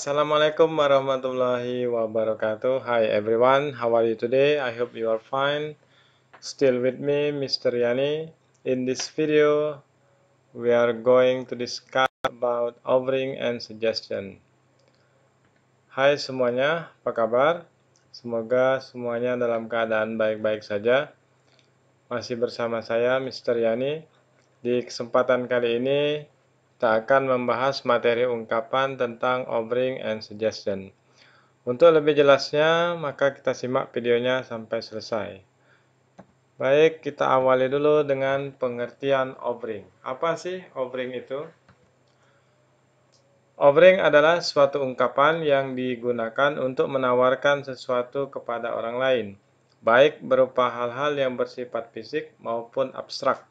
Assalamualaikum warahmatullahi wabarakatuh. Hi everyone, how are you today? I hope you are fine. Still with me, Mr. Yani. In this video, we are going to discuss about offering and suggestion. Hai semuanya, apa kabar? Semoga semuanya dalam keadaan baik-baik saja. Masih bersama saya, Mr. Yani. Di kesempatan kali ini, kita akan membahas materi ungkapan tentang offering and suggestion. Untuk lebih jelasnya, maka kita simak videonya sampai selesai. Baik, kita awali dulu dengan pengertian offering. Apa sih offering itu? Offering adalah suatu ungkapan yang digunakan untuk menawarkan sesuatu kepada orang lain, baik berupa hal-hal yang bersifat fisik maupun abstrak.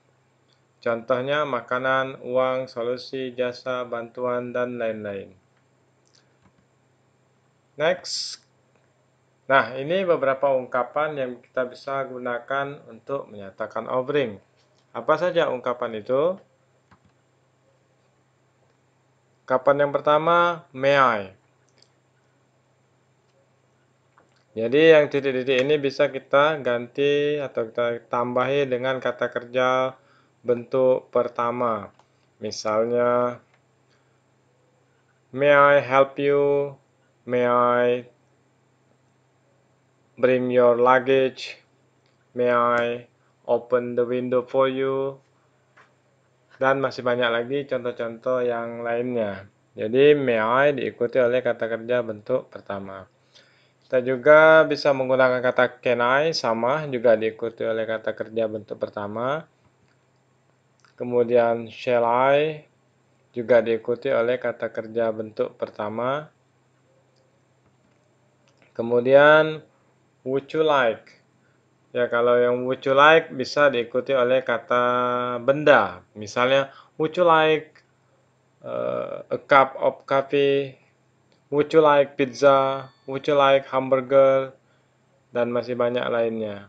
Contohnya makanan, uang, solusi, jasa, bantuan, dan lain-lain. Next. Nah, ini beberapa ungkapan yang kita bisa gunakan untuk menyatakan offering. Apa saja ungkapan itu? Ungkapan yang pertama, may I. Jadi yang titik-titik ini bisa kita ganti atau kita tambahi dengan kata kerja bentuk pertama. Misalnya, may I help you? May I bring your luggage? May I open the window for you? Dan masih banyak lagi contoh-contoh yang lainnya. Jadi, may I diikuti oleh kata kerja bentuk pertama. Kita juga bisa menggunakan kata can I, sama, juga diikuti oleh kata kerja bentuk pertama. Kemudian shall I juga diikuti oleh kata kerja bentuk pertama. Kemudian would you like. Ya, kalau yang would you like bisa diikuti oleh kata benda. Misalnya would you like a cup of coffee, would you like pizza, would you like hamburger, dan masih banyak lainnya.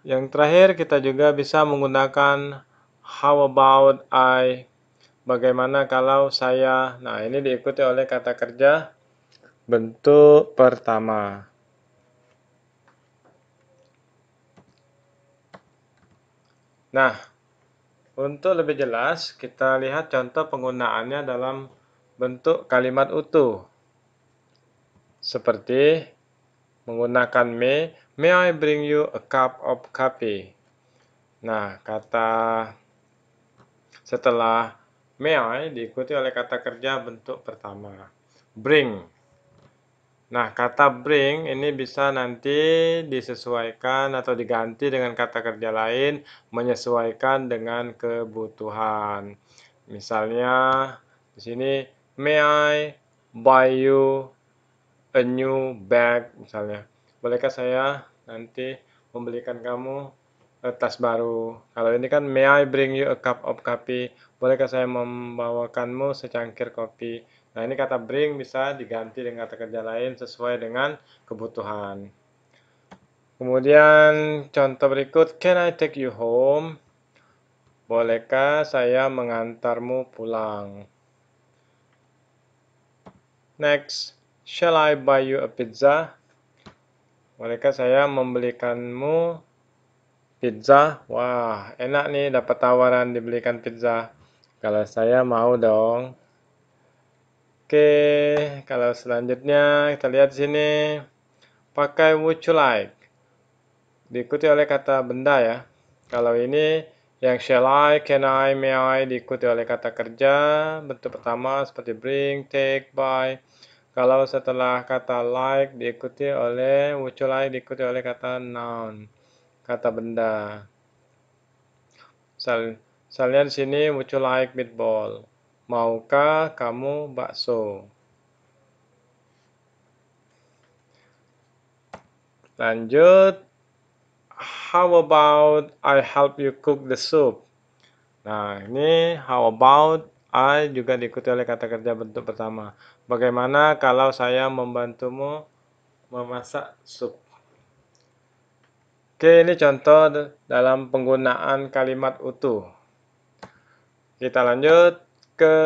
Yang terakhir, kita juga bisa menggunakan how about I, bagaimana kalau saya. Nah, ini diikuti oleh kata kerja bentuk pertama. Nah, untuk lebih jelas, kita lihat contoh penggunaannya dalam bentuk kalimat utuh. Seperti menggunakan may I bring you a cup of coffee? Nah, kata setelah may I diikuti oleh kata kerja bentuk pertama, bring. Nah, kata bring ini bisa nanti disesuaikan atau diganti dengan kata kerja lain menyesuaikan dengan kebutuhan. Misalnya di sini may I buy you a new bag misalnya. Bolehkah saya nanti membelikan kamu tas baru? Kalau ini kan may I bring you a cup of coffee? Bolehkah saya membawakanmu secangkir kopi? Nah, ini kata bring bisa diganti dengan kata kerja lain sesuai dengan kebutuhan. Kemudian contoh berikut, can I take you home? Bolehkah saya mengantarmu pulang? Next, shall I buy you a pizza? Bolehkah saya membelikanmu pizza? Wah, enak nih dapat tawaran dibelikan pizza. Kalau saya mau dong. Oke, kalau selanjutnya kita lihat di sini. Pakai would you like. Diikuti oleh kata benda ya. Kalau ini yang shall I, can I, may I diikuti oleh kata kerja bentuk pertama seperti bring, take, buy. Kalau setelah kata like diikuti oleh would you like diikuti oleh kata noun, kata benda. Misalnya di sini would you like meatball? Maukah kamu bakso? Lanjut, how about I help you cook the soup? Nah, ini how about I juga diikuti oleh kata kerja bentuk pertama. Bagaimana kalau saya membantumu memasak sup? Oke, ini contoh dalam penggunaan kalimat utuh. Kita lanjut. ke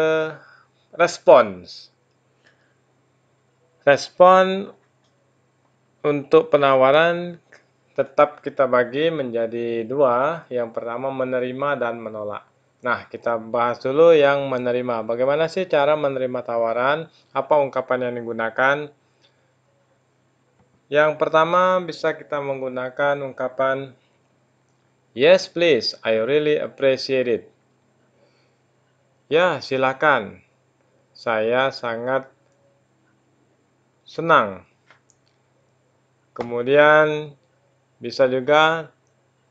respons. Respon untuk penawaran tetap kita bagi menjadi dua. Yang pertama menerima dan menolak. Nah, kita bahas dulu yang menerima. Bagaimana sih cara menerima tawaran? Apa ungkapan yang digunakan? Yang pertama bisa kita menggunakan ungkapan yes please, I really appreciate it. Ya, silakan. Saya sangat senang. Kemudian bisa juga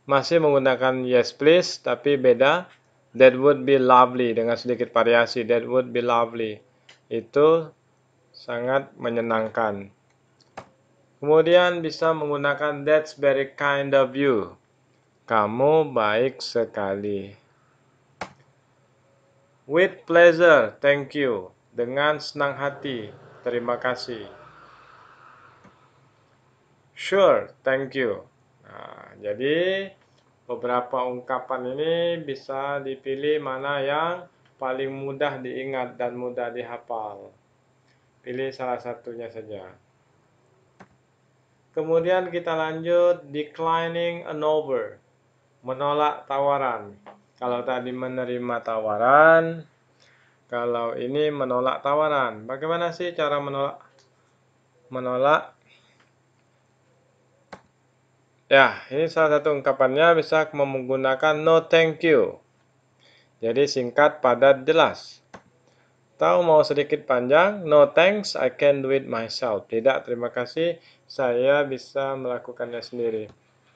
masih menggunakan yes please tapi beda. That would be lovely dengan sedikit variasi. That would be lovely. Itu sangat menyenangkan. Kemudian bisa menggunakan that's very kind of you. Kamu baik sekali. With pleasure, thank you. Dengan senang hati, terima kasih. Sure, thank you. Nah, jadi beberapa ungkapan ini bisa dipilih mana yang paling mudah diingat dan mudah dihafal. Pilih salah satunya saja. Kemudian kita lanjut declining an offer. Menolak tawaran. Kalau tadi menerima tawaran, kalau ini menolak tawaran. Bagaimana sih cara menolak? Menolak. Ya, ini salah satu ungkapannya bisa menggunakan no thank you. Jadi singkat, padat, jelas. Tahu mau sedikit panjang? No thanks, I can do it myself. Tidak, terima kasih, saya bisa melakukannya sendiri.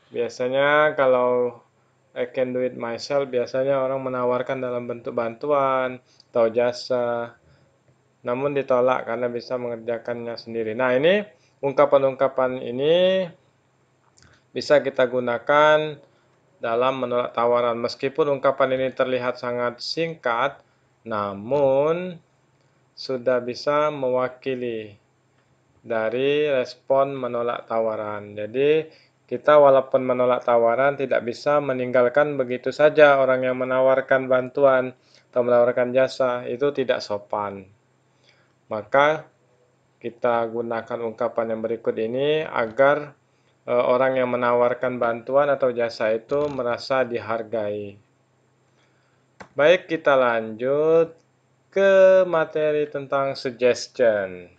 Biasanya kalau I can do it myself, biasanya orang menawarkan dalam bentuk bantuan atau jasa, namun ditolak karena bisa mengerjakannya sendiri. Nah, ini ungkapan-ungkapan ini bisa kita gunakan dalam menolak tawaran. Meskipun ungkapan ini terlihat sangat singkat, namun sudah bisa mewakili dari respon menolak tawaran. Jadi kita walaupun menolak tawaran tidak bisa meninggalkan begitu saja orang yang menawarkan bantuan atau menawarkan jasa, itu tidak sopan. Maka kita gunakan ungkapan yang berikut ini agar orang yang menawarkan bantuan atau jasa itu merasa dihargai. Baik, kita lanjut ke materi tentang suggestion.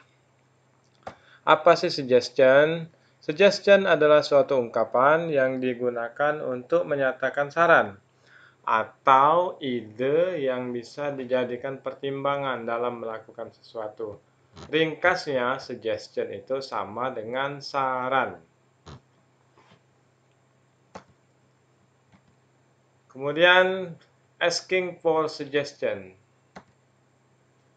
Apa sih suggestion? Suggestion adalah suatu ungkapan yang digunakan untuk menyatakan saran atau ide yang bisa dijadikan pertimbangan dalam melakukan sesuatu. Ringkasnya, suggestion itu sama dengan saran. Kemudian, asking for suggestion.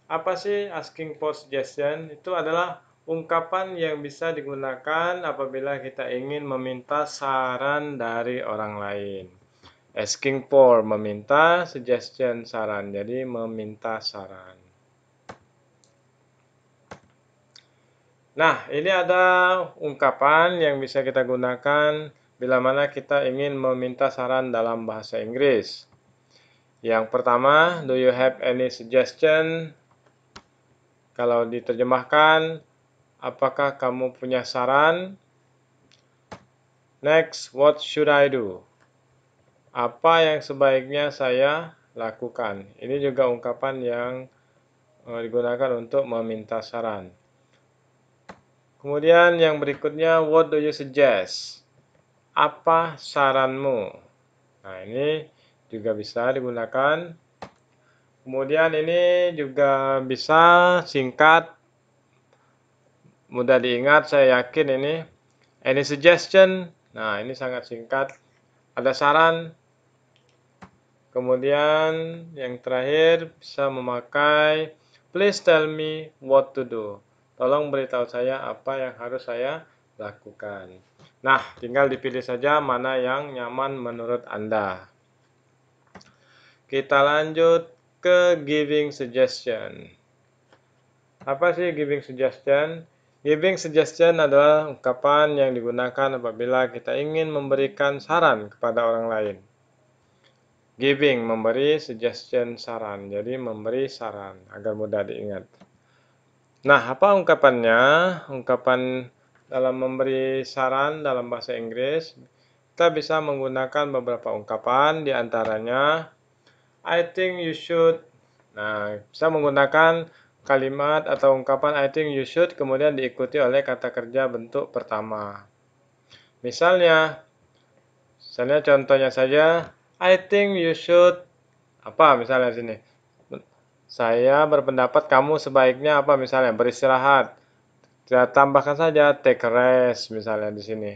Apa sih asking for suggestion? Itu adalah ungkapan yang bisa digunakan apabila kita ingin meminta saran dari orang lain. Asking for, meminta, suggestion, saran. Jadi meminta saran. Nah, ini ada ungkapan yang bisa kita gunakan bila mana kita ingin meminta saran dalam bahasa Inggris. Yang pertama, do you have any suggestion? Kalau diterjemahkan, apakah kamu punya saran? Next, what should I do? Apa yang sebaiknya saya lakukan? Ini juga ungkapan yang digunakan untuk meminta saran. Kemudian yang berikutnya, what do you suggest? Apa saranmu? Nah, ini juga bisa digunakan. Kemudian ini juga bisa singkat, mudah diingat, saya yakin ini. Any suggestion? Nah, ini sangat singkat. Ada saran? Kemudian yang terakhir bisa memakai please tell me what to do. Tolong beritahu saya apa yang harus saya lakukan. Nah, tinggal dipilih saja mana yang nyaman menurut Anda. Kita lanjut ke giving suggestion. Apa sih giving suggestion? Giving suggestion adalah ungkapan yang digunakan apabila kita ingin memberikan saran kepada orang lain. Giving, memberi, suggestion, saran. Jadi memberi saran agar mudah diingat. Nah, apa ungkapannya? Ungkapan dalam memberi saran dalam bahasa Inggris, kita bisa menggunakan beberapa ungkapan, di antaranya I think you should. Nah, bisa menggunakan kalimat atau ungkapan I think you should kemudian diikuti oleh kata kerja bentuk pertama. Misalnya contohnya saja, I think you should apa misalnya sini. Saya berpendapat kamu sebaiknya apa misalnya beristirahat. Kita tambahkan saja take a rest misalnya di sini.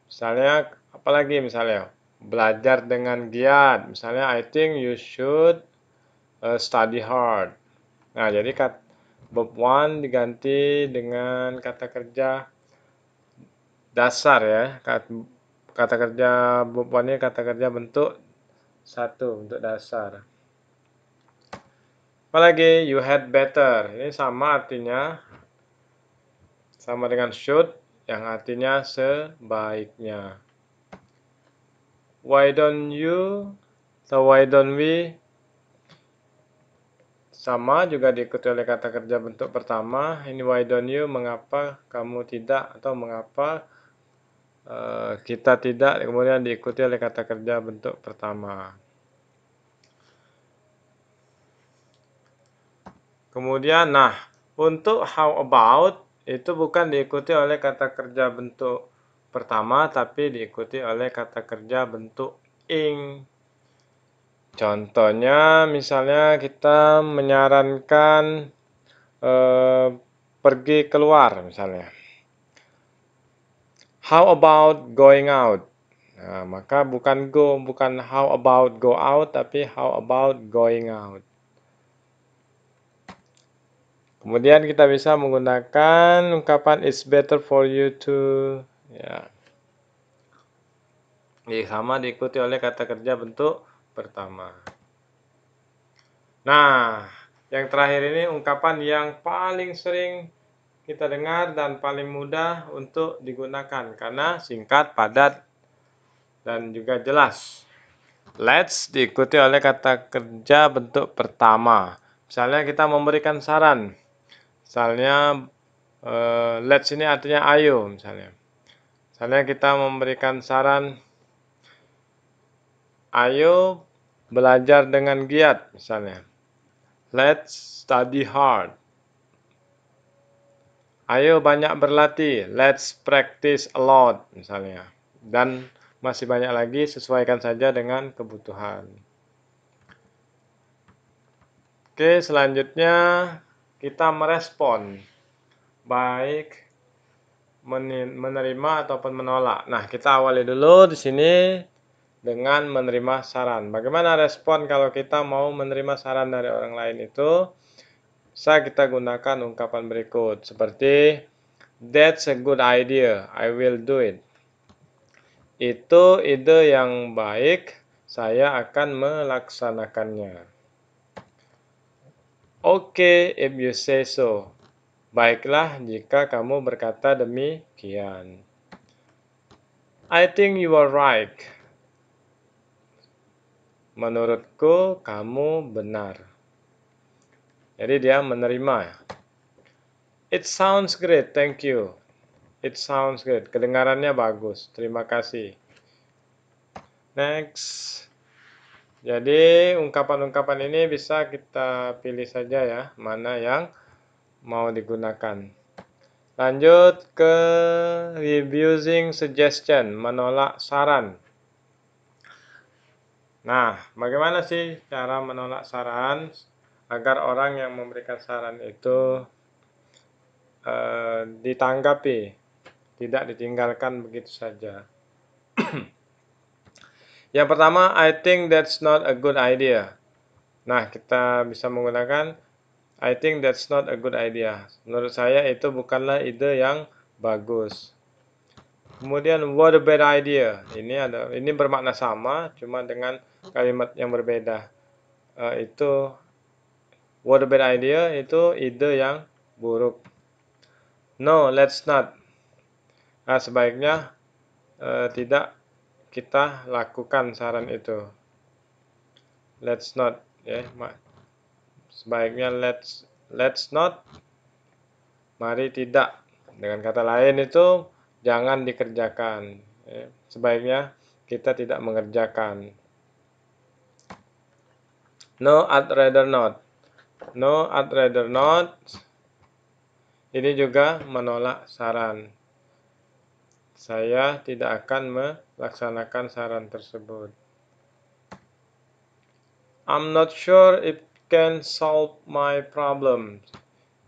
Misalnya apalagi misalnya belajar dengan giat. Misalnya I think you should study hard. Nah, jadi verb one diganti dengan kata kerja dasar ya. Kata kerja verb one ini kata kerja bentuk satu, bentuk dasar. Apalagi you had better. Ini sama artinya sama dengan should yang artinya sebaiknya. Why don't you atau why don't we sama juga diikuti oleh kata kerja bentuk pertama. Ini why don't you, mengapa kamu tidak atau mengapa kita tidak, kemudian diikuti oleh kata kerja bentuk pertama. Kemudian, nah, untuk how about itu bukan diikuti oleh kata kerja bentuk pertama, tapi diikuti oleh kata kerja bentuk ing. Contohnya, misalnya kita menyarankan pergi keluar, misalnya. How about going out? Nah, maka bukan how about go out, tapi how about going out. Kemudian kita bisa menggunakan ungkapan it's better for you to, ya. Ini sama diikuti oleh kata kerja bentuk pertama. Nah, yang terakhir ini ungkapan yang paling sering kita dengar dan paling mudah untuk digunakan karena singkat, padat, dan juga jelas. Let's diikuti oleh kata kerja bentuk pertama. Misalnya kita memberikan saran. Misalnya let's ini artinya ayo misalnya. Misalnya kita memberikan saran ayo belajar dengan giat misalnya. Let's study hard. Ayo banyak berlatih. Let's practice a lot misalnya. Dan masih banyak lagi, sesuaikan saja dengan kebutuhan. Oke, selanjutnya kita merespon, baik menerima ataupun menolak. Nah, kita awali dulu di sini dengan menerima saran. Bagaimana respon kalau kita mau menerima saran dari orang lain itu? Bisa kita gunakan ungkapan berikut seperti that's a good idea, I will do it. Itu ide yang baik, saya akan melaksanakannya. Okay, if you say so. Baiklah jika kamu berkata demikian. I think you are right. Menurutku kamu benar. Jadi dia menerima. It sounds great, thank you. It sounds great. Kedengarannya bagus. Terima kasih. Next. Jadi ungkapan-ungkapan ini bisa kita pilih saja ya, mana yang mau digunakan. Lanjut ke refusing suggestion, menolak saran. Nah, bagaimana sih cara menolak saran agar orang yang memberikan saran itu ditanggapi, tidak ditinggalkan begitu saja. Yang pertama, I think that's not a good idea. Nah, kita bisa menggunakan I think that's not a good idea. Menurut saya itu bukanlah ide yang bagus. Kemudian what a bad idea. Ini bermakna sama, cuma dengan kalimat yang berbeda. Itu what a bad idea itu ide yang buruk. No, let's not. Nah, sebaiknya tidak kita lakukan saran itu. let's not, ya. Sebaiknya let's not, mari tidak. Dengan kata lain itu jangan dikerjakan. Ya. Sebaiknya kita tidak mengerjakan. No, I'd rather not. No, I'd rather not. Ini juga menolak saran. Saya tidak akan melaksanakan saran tersebut. I'm not sure it can solve my problem.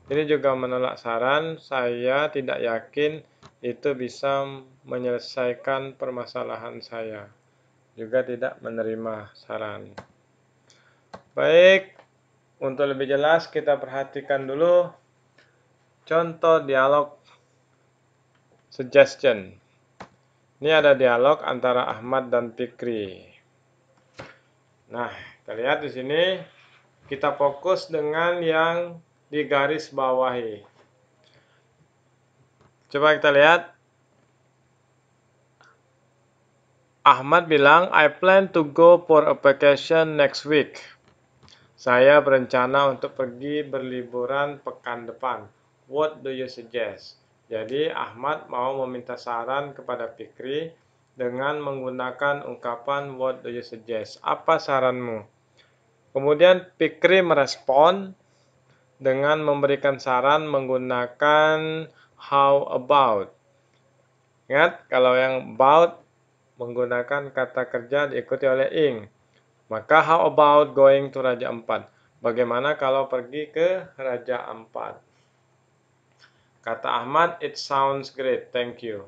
Ini juga menolak saran. Saya tidak yakin itu bisa menyelesaikan permasalahan saya. Juga tidak menerima saran. Baik, untuk lebih jelas kita perhatikan dulu contoh dialog suggestion. Ini ada dialog antara Ahmad dan Fikri. Nah, kita lihat di sini kita fokus dengan yang di garis bawahi. Coba kita lihat. Ahmad bilang, I plan to go for a vacation next week. Saya berencana untuk pergi berliburan pekan depan. What do you suggest? Jadi Ahmad mau meminta saran kepada Fikri dengan menggunakan ungkapan what do you suggest? Apa saranmu? Kemudian Fikri merespon dengan memberikan saran menggunakan how about. Ingat, kalau yang about menggunakan kata kerja diikuti oleh ing. Maka how about going to Raja Ampat? Bagaimana kalau pergi ke Raja Ampat? Kata Ahmad, it sounds great, thank you.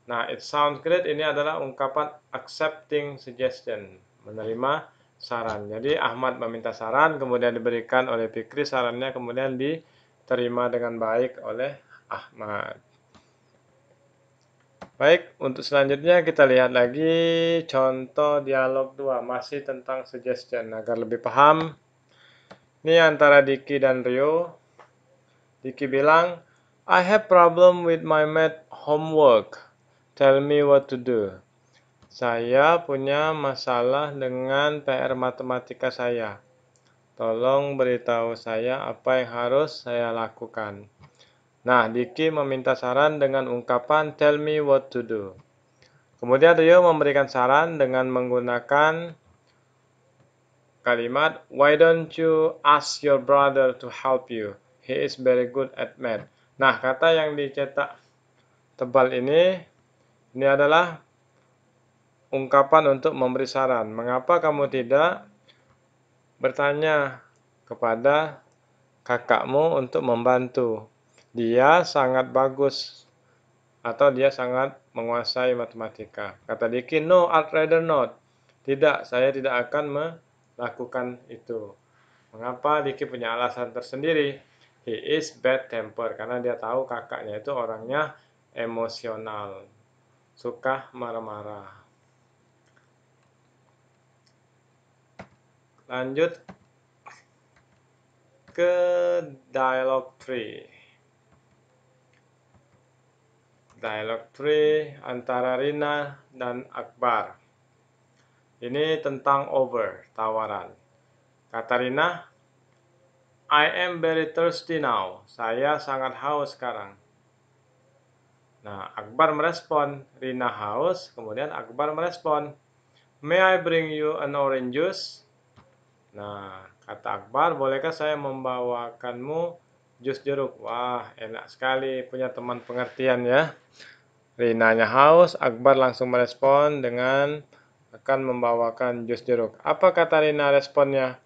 Nah, it sounds great ini adalah ungkapan accepting suggestion, menerima saran. Jadi Ahmad meminta saran, kemudian diberikan oleh Fikri, sarannya kemudian diterima dengan baik oleh Ahmad. Baik, untuk selanjutnya kita lihat lagi contoh dialog 2, masih tentang suggestion. Agar lebih paham, ini antara Diki dan Rio. Diki bilang, I have problem with my math homework. Tell me what to do. Saya punya masalah dengan PR matematika saya. Tolong beritahu saya apa yang harus saya lakukan. Nah, Diki meminta saran dengan ungkapan tell me what to do. Kemudian Rio memberikan saran dengan menggunakan kalimat why don't you ask your brother to help you? He is very good at math. Nah, kata yang dicetak tebal ini adalah ungkapan untuk memberi saran. Mengapa kamu tidak bertanya kepada kakakmu untuk membantu? Dia sangat bagus atau dia sangat menguasai matematika. Kata Diki, no, I'd rather not. Tidak, saya tidak akan melakukan itu. Mengapa? Diki punya alasan tersendiri. He is bad temper, karena dia tahu kakaknya itu orangnya emosional, suka marah-marah. Lanjut ke dialog 3. Dialog 3 antara Rina dan Akbar. Ini tentang over, tawaran. Kata Rina, I am very thirsty now. Saya sangat haus sekarang. Nah, Akbar merespon, Rina haus, kemudian Akbar merespon, may I bring you an orange juice? Nah, kata Akbar, bolehkah saya membawakanmu jus jeruk? Wah, enak sekali punya teman pengertian ya. Rinanya haus, Akbar langsung merespon dengan akan membawakan jus jeruk. Apa kata Rina responnya?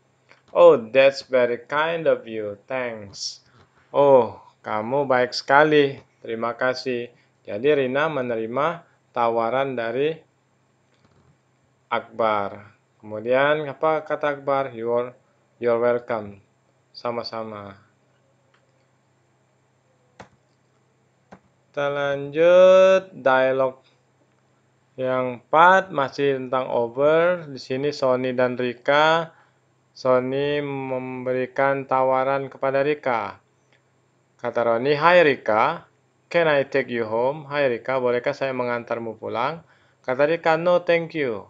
Oh, that's very kind of you, thanks. Oh, kamu baik sekali, terima kasih. Jadi Rina menerima tawaran dari Akbar. Kemudian apa kata Akbar? You're welcome. Sama-sama. Kita lanjut dialog yang 4 masih tentang over. Di sini Sony dan Rika. Sony memberikan tawaran kepada Rika. Kata Roni, "Hai Rika, can I take you home?" Hai Rika, bolehkah saya mengantarmu pulang? Kata Rika, "No, thank you.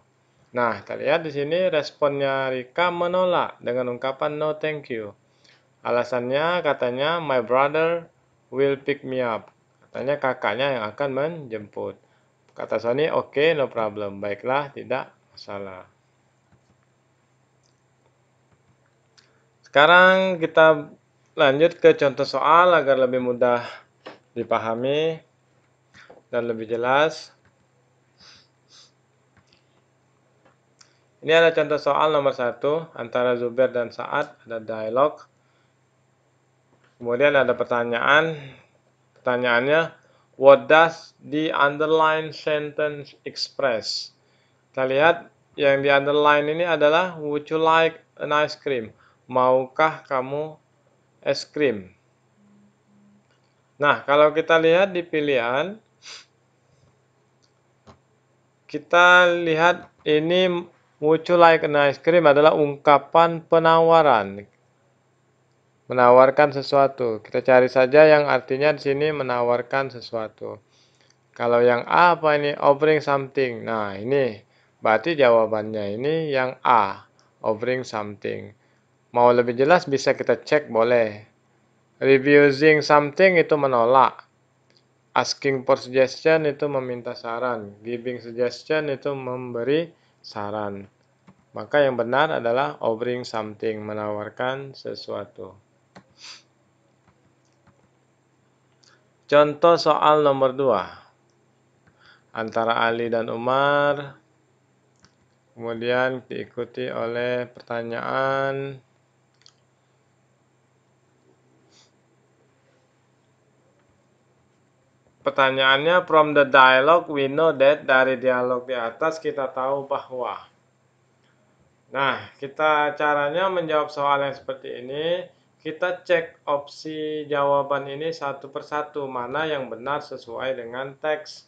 Nah, kita lihat di sini responnya Rika menolak dengan ungkapan no thank you. Alasannya katanya my brother will pick me up. Katanya kakaknya yang akan menjemput. Kata Sony, oke, no problem. Baiklah, tidak masalah. Sekarang kita lanjut ke contoh soal agar lebih mudah dipahami dan lebih jelas. Ini ada contoh soal nomor 1 antara Zubair dan Saad, ada dialog. Kemudian ada pertanyaan. Pertanyaannya, what does the underline sentence express? Kita lihat yang di underline ini adalah would you like an ice cream? Maukah kamu es krim? Nah, kalau kita lihat di pilihan, kita lihat ini would you like an ice cream adalah ungkapan penawaran. Menawarkan sesuatu. Kita cari saja yang artinya di sini menawarkan sesuatu. Kalau yang A apa ini? Offering something. Nah, ini berarti jawabannya ini yang A. Offering something. Mau lebih jelas bisa kita cek boleh. Refusing something itu menolak. Asking for suggestion itu meminta saran. Giving suggestion itu memberi saran. Maka yang benar adalah offering something, menawarkan sesuatu. Contoh soal nomor 2. Antara Ali dan Umar. Kemudian diikuti oleh pertanyaan. Pertanyaannya, from the dialogue we know that, dari dialog di atas kita tahu bahwa. Nah, caranya menjawab soal yang seperti ini, kita cek opsi jawaban ini satu persatu, mana yang benar sesuai dengan teks.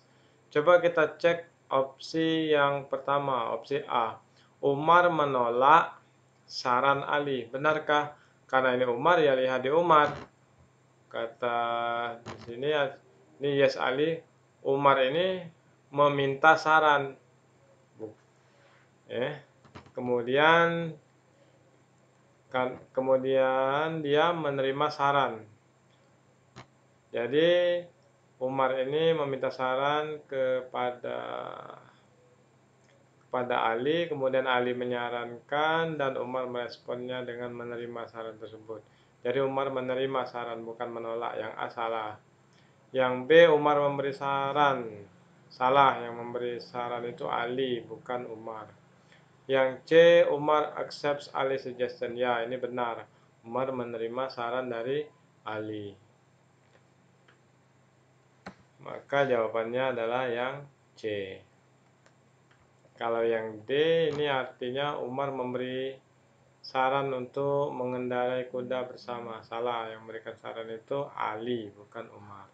Coba kita cek opsi yang pertama, opsi A. Umar menolak saran Ali. Benarkah? Karena ini Umar, ya lihat di Umar. Kata di sini, ini yes Ali. Umar ini meminta saran. Kemudian dia menerima saran. Jadi Umar ini meminta saran kepada Ali, kemudian Ali menyarankan dan Umar meresponnya dengan menerima saran tersebut. Jadi Umar menerima saran, bukan menolak. Yang A salah. Yang B, Umar memberi saran. Salah, yang memberi saran itu Ali, bukan Umar. Yang C, Umar accepts Ali suggestion. Ya, ini benar. Umar menerima saran dari Ali. Maka jawabannya adalah yang C. Kalau yang D, ini artinya Umar memberi saran untuk mengendarai kuda bersama. Salah, yang memberikan saran itu Ali, bukan Umar.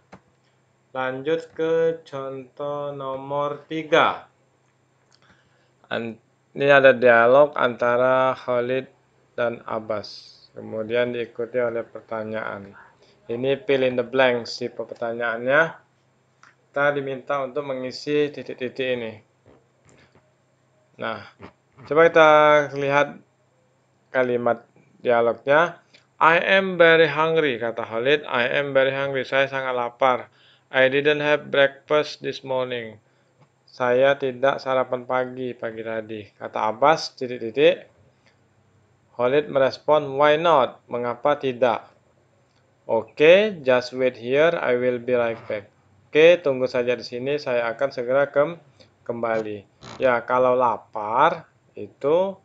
Lanjut ke contoh nomor 3. Ini ada dialog antara Khalid dan Abbas. Kemudian diikuti oleh pertanyaan. Ini fill in the blanks tipe pertanyaannya. Kita diminta untuk mengisi titik-titik ini. Nah, coba kita lihat kalimat dialognya. I am very hungry, kata Khalid. I am very hungry. Saya sangat lapar. I didn't have breakfast this morning. Saya tidak sarapan pagi tadi. Kata Abbas, titik-titik. Khalid merespon, why not? Mengapa tidak? Oke, just wait here. I will be right back. Oke, tunggu saja di sini. Saya akan segera kembali. Ya, kalau lapar itu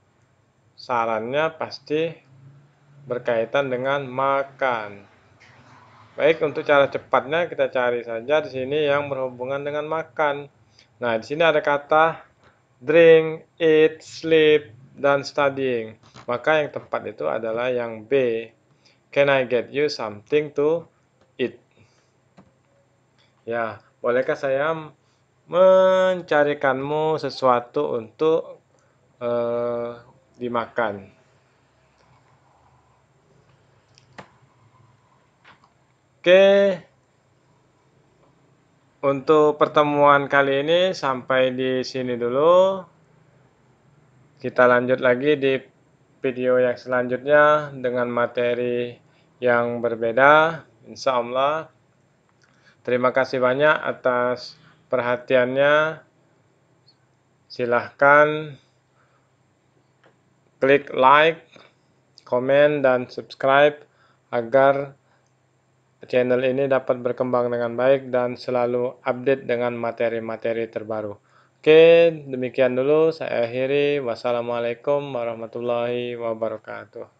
sarannya pasti berkaitan dengan makan. Baik, untuk cara cepatnya kita cari saja di sini yang berhubungan dengan makan. Nah, di sini ada kata drink, eat, sleep, dan studying. Maka yang tepat itu adalah yang B. Can I get you something to eat? Ya, bolehkah saya mencarikanmu sesuatu untuk dimakan? Oke, untuk pertemuan kali ini sampai di sini dulu. Kita lanjut lagi di video yang selanjutnya dengan materi yang berbeda, insya Allah. Terima kasih banyak atas perhatiannya. Silahkan klik like, komen, dan subscribe agar channel ini dapat berkembang dengan baik dan selalu update dengan materi-materi terbaru. Oke, demikian dulu saya akhiri. Wassalamualaikum warahmatullahi wabarakatuh.